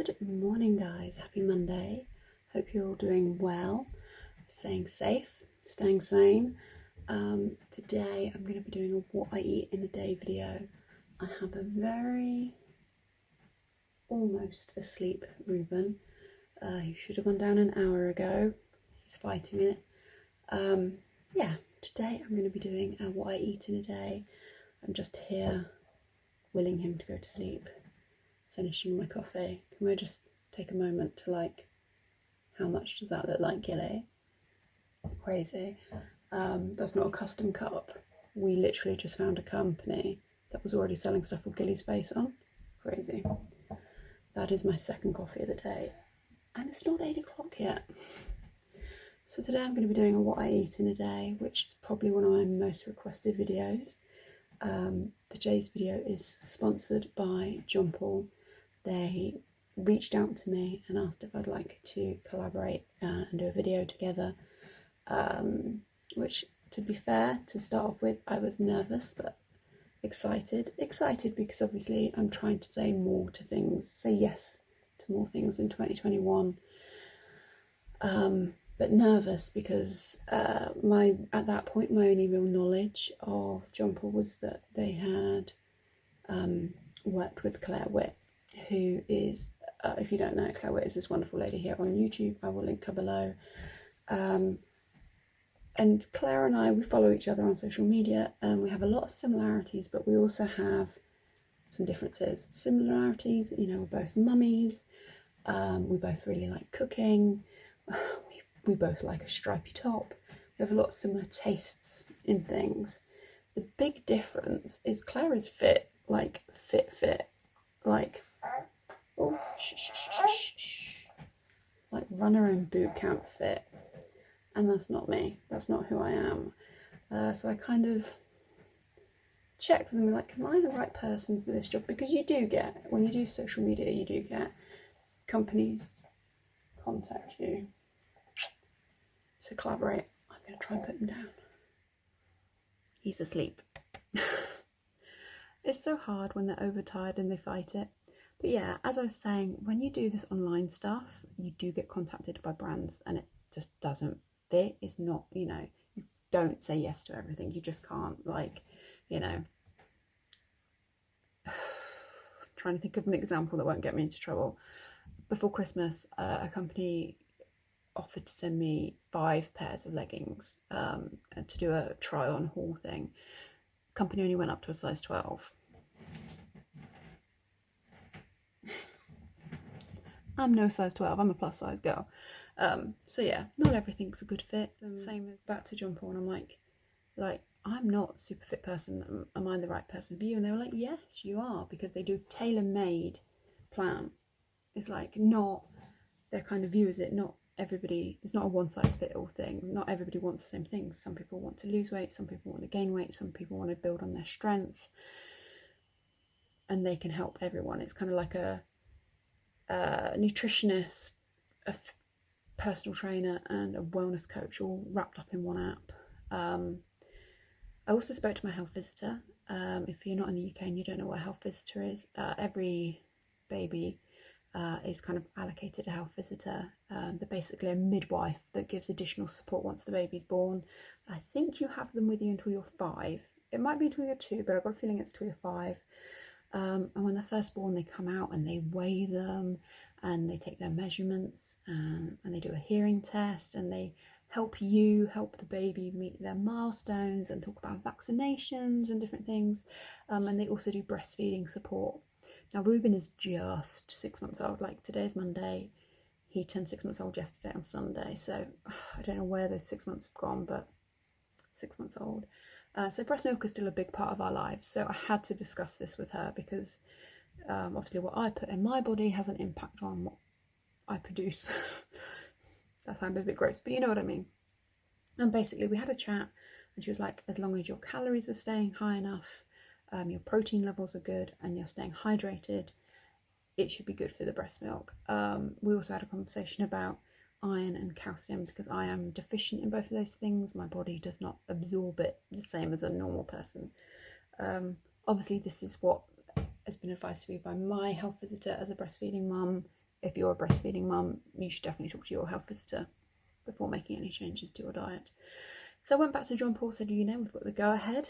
Good morning, guys. Happy Monday. Hope you're all doing well, staying safe, staying sane. Today I'm going to be doing a what I eat in a day video. I have a very almost asleep Reuben. He should have gone down an hour ago. He's fighting it. Yeah, today I'm going to be doing a what I eat in a day. I'm just here willing him to go to sleep, finishing my coffee. Can we just take a moment to how much does that look like Gilly? Crazy. That's not a custom cup. We literally just found a company that was already selling stuff with Gilly's face on. Crazy. That is my second coffee of the day. And it's not 8 o'clock yet. So today I'm going to be doing a what I eat in a day, which is probably one of my most requested videos. Today's video is sponsored by Jonple. They reached out to me and asked if I'd like to collaborate and do a video together, which, to be fair, to start off with, I was nervous but excited because obviously I'm trying to say yes to more things in 2021, but nervous because at that point my only real knowledge of Jonple was that they had worked with Witt, who is, if you don't know, Claire Witt is this wonderful lady here on YouTube. I will link her below. And Claire and I, we follow each other on social media, and we have a lot of similarities, but we also have some differences. Similarities, you know, we're both mummies. We both really like cooking. We both like a stripy top. We have a lot of similar tastes in things. The big difference is Claire is fit, like oh, like run her own boot camp fit, and that's not me. That's not who I am. So I kind of checked with them, like, am I the right person for this job? Because you do get, when you do social media, you do get companies contact you to collaborate. I'm going to try and put him down. He's asleep. It's so hard when they're overtired and they fight it. But yeah, as I was saying, when you do this online stuff, you do get contacted by brands and it just doesn't fit. It's not, you know, you don't say yes to everything. You just can't, trying to think of an example that won't get me into trouble. Before Christmas, a company offered to send me 5 pairs of leggings to do a try on haul thing. Company only went up to a size 12. I'm no size 12, I'm a plus size girl. So yeah, not everything's a good fit. Same as back to Jonple, and I'm like, I'm not a super fit person. Am I the right person for you? And they were like, yes, you are, because they do tailor-made plan. It's like not their kind of view, is it? Not everybody, it's not a one-size-fit-all thing. Not everybody wants the same things. Some people want to lose weight, some people want to gain weight, some people want to build on their strength, and they can help everyone. It's kind of like a nutritionist, a personal trainer, and a wellness coach all wrapped up in one app. I also spoke to my health visitor. If you're not in the UK and you don't know what a health visitor is, every baby is kind of allocated a health visitor. They're basically a midwife that gives additional support once the baby's born. I think you have them with you until you're 5. It might be until you're 2, but I've got a feeling it's until you're 5. And when they're first born, they come out and they weigh them and they take their measurements and they do a hearing test, and they help the baby meet their milestones and talk about vaccinations and different things. And they also do breastfeeding support. Now, Reuben is just 6 months old. Like, today's Monday. He turned 6 months old yesterday on Sunday. So I don't know where those 6 months have gone, but 6 months old. So breast milk is still a big part of our lives. So I had to discuss this with her because obviously what I put in my body has an impact on what I produce. That sounded a bit gross, but you know what I mean. And basically we had a chat and she was like, as long as your calories are staying high enough, your protein levels are good, and you're staying hydrated, it should be good for the breast milk. We also had a conversation about iron and calcium, because I am deficient in both of those things. My body does not absorb it the same as a normal person. Obviously this is what has been advised to me by my health visitor as a breastfeeding mum. if you're a breastfeeding mum, you should definitely talk to your health visitor before making any changes to your diet. So I went back to Jonple, said, we've got the go ahead.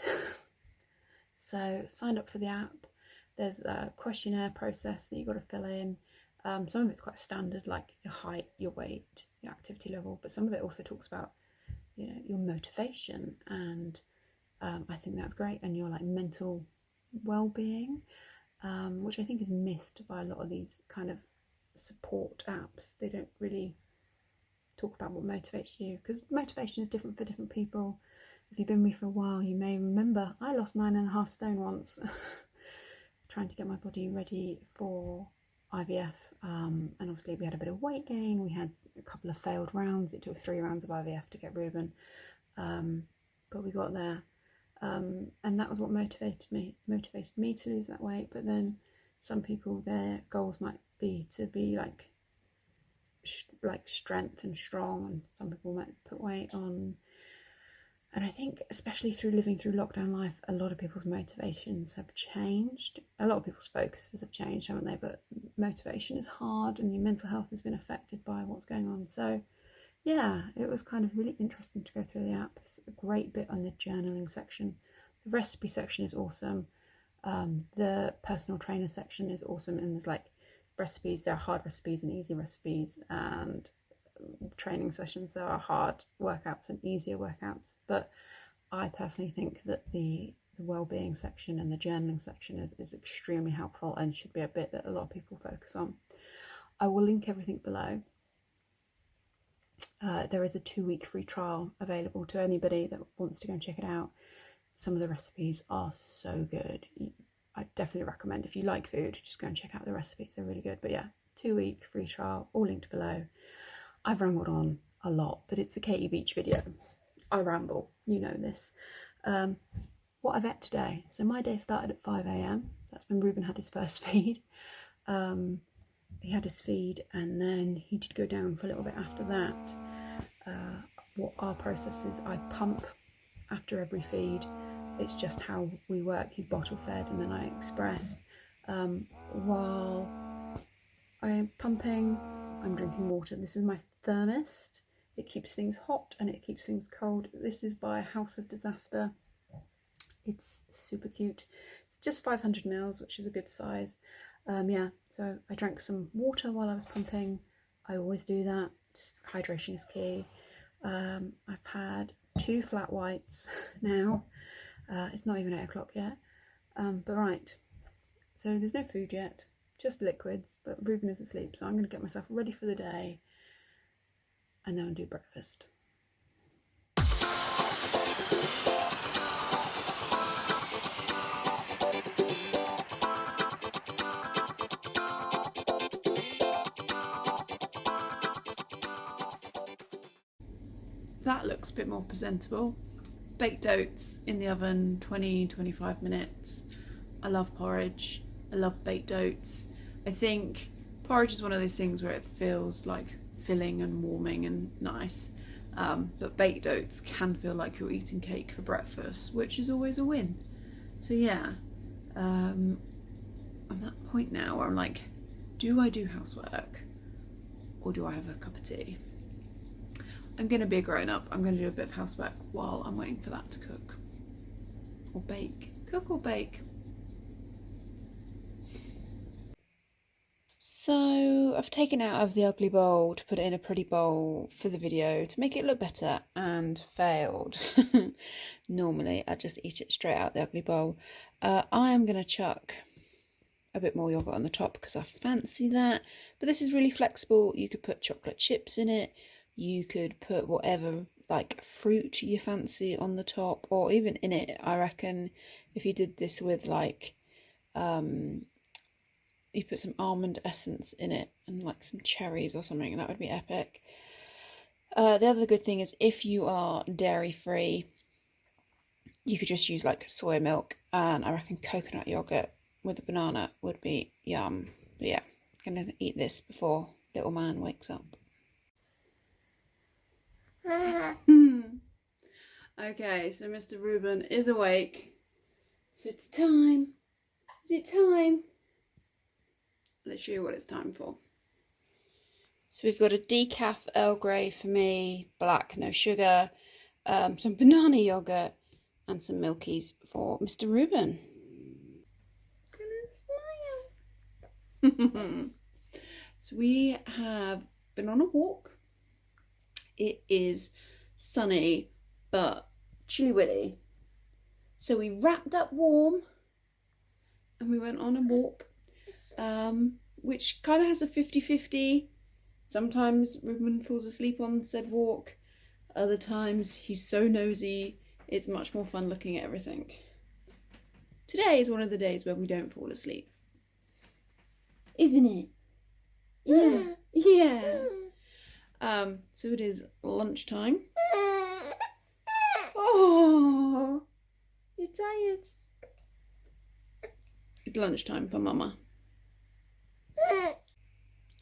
So signed up for the app. There's a questionnaire process that you've got to fill in. Some of it's quite standard, like your height, your weight, your activity level, but some of it also talks about, your motivation, and I think that's great, and your like mental well-being, which I think is missed by a lot of these kind of support apps. They don't really talk about what motivates you, because motivation is different for different people. If you've been with me for a while, you may remember I lost 9.5 stone once trying to get my body ready for IVF, and obviously we had a bit of weight gain. We had a couple of failed rounds. It took 3 rounds of IVF to get Reuben, but we got there, and that was what motivated me to lose that weight. But then some people, their goals might be to be like strength and strong, and some people might put weight on. And I think especially through living through lockdown life, a lot of people's motivations have changed. A lot of people's focuses have changed, haven't they? But motivation is hard, and your mental health has been affected by what's going on. So yeah, it was kind of really interesting to go through the app. There's a great bit on the journaling section. The recipe section is awesome. The personal trainer section is awesome, and there's like recipes. There are hard recipes and easy recipes, and training sessions. There are hard workouts and easier workouts, but I personally think that the well-being section and the journaling section is extremely helpful, and should be a bit that a lot of people focus on. I will link everything below. There is a 2-week free trial available to anybody that wants to go and check it out. Some of the recipes are so good. I definitely recommend, if you like food, just go and check out the recipes. They're really good. But yeah, 2-week free trial, all linked below. I've rambled on a lot, but it's a Katy Beach video. I ramble, you know this. What I've ate today. So my day started at 5 a.m. That's when Reuben had his first feed. He had his feed, and then he did go down for a little bit after that. What our process is, I pump after every feed. It's just how we work. He's bottle fed, and then I express. While I'm pumping, I'm drinking water. This is my thermos. It keeps things hot and it keeps things cold. This is by House of Disaster. It's super cute. It's just 500 mils, which is a good size. Yeah, so I drank some water while I was pumping. I always do that. Just hydration is key. I've had 2 flat whites now. It's not even 8 o'clock yet. But right, so there's no food yet, just liquids, but Reuben is asleep, so I'm going to get myself ready for the day and then I'll do breakfast. That looks a bit more presentable. Baked oats in the oven, 20-25 minutes. I love porridge. I love baked oats. I think porridge is one of those things where it feels like filling and warming and nice. But baked oats can feel like you're eating cake for breakfast, which is always a win. So yeah, I'm at that point now where I'm like, do I do housework or do I have a cup of tea? I'm going to be a grown-up. I'm going to do a bit of housework while I'm waiting for that to cook. Or bake. Cook or bake. So I've taken out of the ugly bowl to put it in a pretty bowl for the video to make it look better, and failed. Normally I just eat it straight out the ugly bowl. I am going to chuck a bit more yogurt on the top because I fancy that. But this is really flexible. You could put chocolate chips in it. You could put whatever like fruit you fancy on the top, or even in it. I reckon if you did this with like you put some almond essence in it and like some cherries or something, that would be epic. The other good thing is if you are dairy free, you could just use like soy milk, and I reckon coconut yogurt with a banana would be yum. But yeah, I'm gonna eat this before little man wakes up. Okay, so Mr. Reuben is awake, so it's time. Is it time? Let's show you what it's time for. So we've got a decaf Earl Grey for me, black, no sugar, some banana yogurt, and some milkies for Mr. Reuben. So we have been on a walk. It is sunny but chilly willy. So we wrapped up warm and we went on a walk, which kind of has a 50-50. Sometimes Reuben falls asleep on said walk. Other times he's so nosy, it's much more fun looking at everything. Today is one of the days where we don't fall asleep. Isn't it? Yeah. Yeah. So it is lunchtime. Oh, you're tired. It's lunchtime for Mama.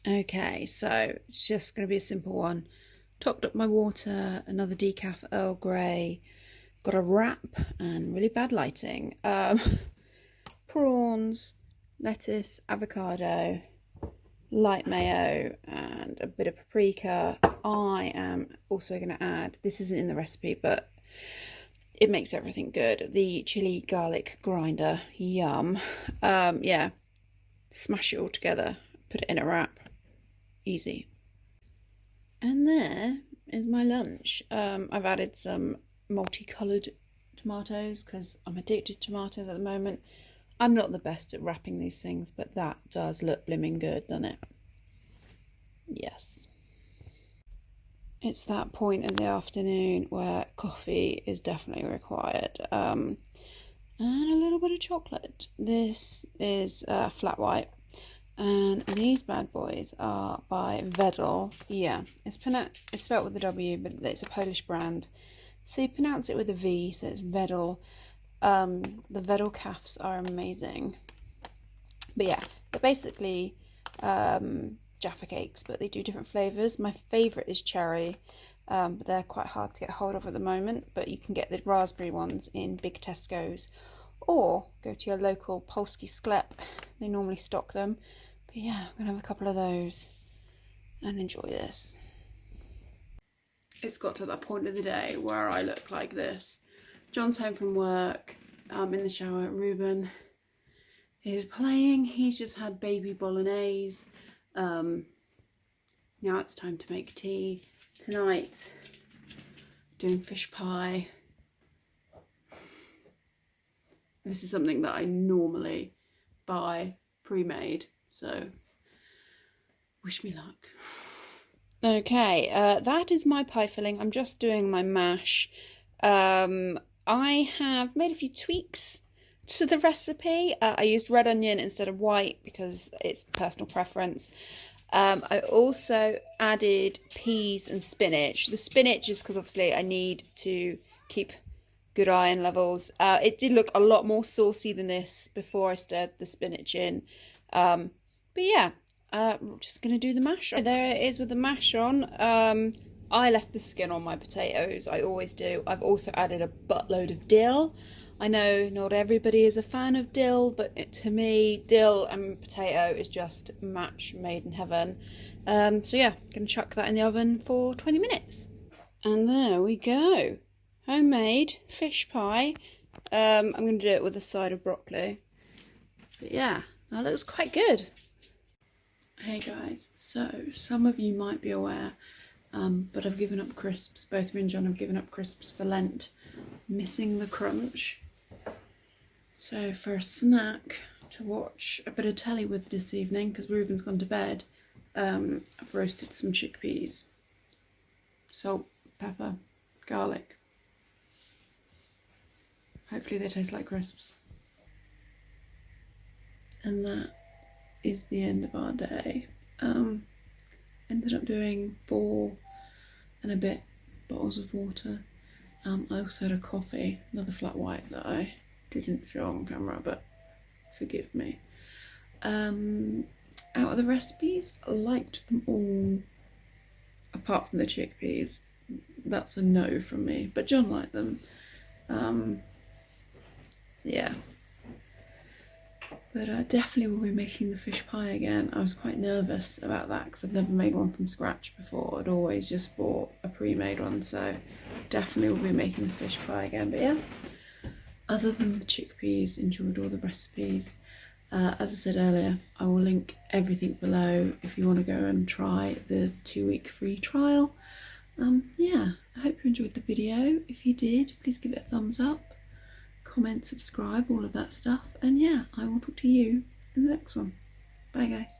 Okay, so it's just going to be a simple one. Topped up my water, another decaf Earl Grey, got a wrap and really bad lighting. Prawns, lettuce, avocado, light mayo and a bit of paprika. I am also going to add, this isn't in the recipe but it makes everything good, the chili garlic grinder. Yum. Yeah, smash it all together, put it in a wrap, easy. And there is my lunch. I've added some multicoloured tomatoes because I'm addicted to tomatoes at the moment. I'm not the best at wrapping these things, but that does look blimmin' good, doesn't it? Yes. It's that point in the afternoon where coffee is definitely required. And a little bit of chocolate. This is flat white. And these bad boys are by Wedel. Yeah, it's spelled with a W, but it's a Polish brand. So you pronounce it with a V, so it's Wedel. The Wedel cafes are amazing. But yeah, they're basically Jaffa cakes, but they do different flavours. My favourite is cherry, but they're quite hard to get hold of at the moment. But you can get the raspberry ones in big Tesco's, or go to your local Polski sklep. They normally stock them. But yeah, I'm going to have a couple of those and enjoy this. It's got to that point of the day where I look like this. John's home from work, in the shower. Reuben is playing. He's just had baby bolognese. Now it's time to make tea. Tonight, doing fish pie. This is something that I normally buy pre-made, so wish me luck. Okay, that is my pie filling. I'm just doing my mash. I have made a few tweaks to the recipe. I used red onion instead of white because it's personal preference. I also added peas and spinach. The spinach is because obviously I need to keep good iron levels. It did look a lot more saucy than this before I stirred the spinach in. But yeah, I'm just going to do the mash on. There it is with the mash on. I left the skin on my potatoes. I always do. I've also added a buttload of dill. I know not everybody is a fan of dill, but to me, dill and potato is just a match made in heaven. So yeah, gonna chuck that in the oven for 20 minutes. And there we go. Homemade fish pie. I'm gonna do it with a side of broccoli. But yeah, that looks quite good. Hey guys, so some of you might be aware, but I've given up crisps. Both me and John have given up crisps for Lent. Missing the crunch. So for a snack to watch a bit of telly with this evening, because Reuben's gone to bed, I've roasted some chickpeas. Salt, pepper, garlic. Hopefully they taste like crisps. And that is the end of our day. Ended up doing 4 and a bit bottles of water. I also had a coffee, another flat white that I didn't show on camera, but forgive me. Out of the recipes, I liked them all, apart from the chickpeas. That's a no from me, but John liked them. Yeah. But definitely will be making the fish pie again. I was quite nervous about that because I've never made one from scratch before. I'd always just bought a pre-made one, so definitely will be making the fish pie again. But yeah, other than the chickpeas, enjoyed all the recipes. As I said earlier, I will link everything below if you want to go and try the 2-week free trial. Yeah, I hope you enjoyed the video. If you did, please give it a thumbs up, comment, subscribe, all of that stuff. And yeah, I will talk to you in the next one. Bye guys.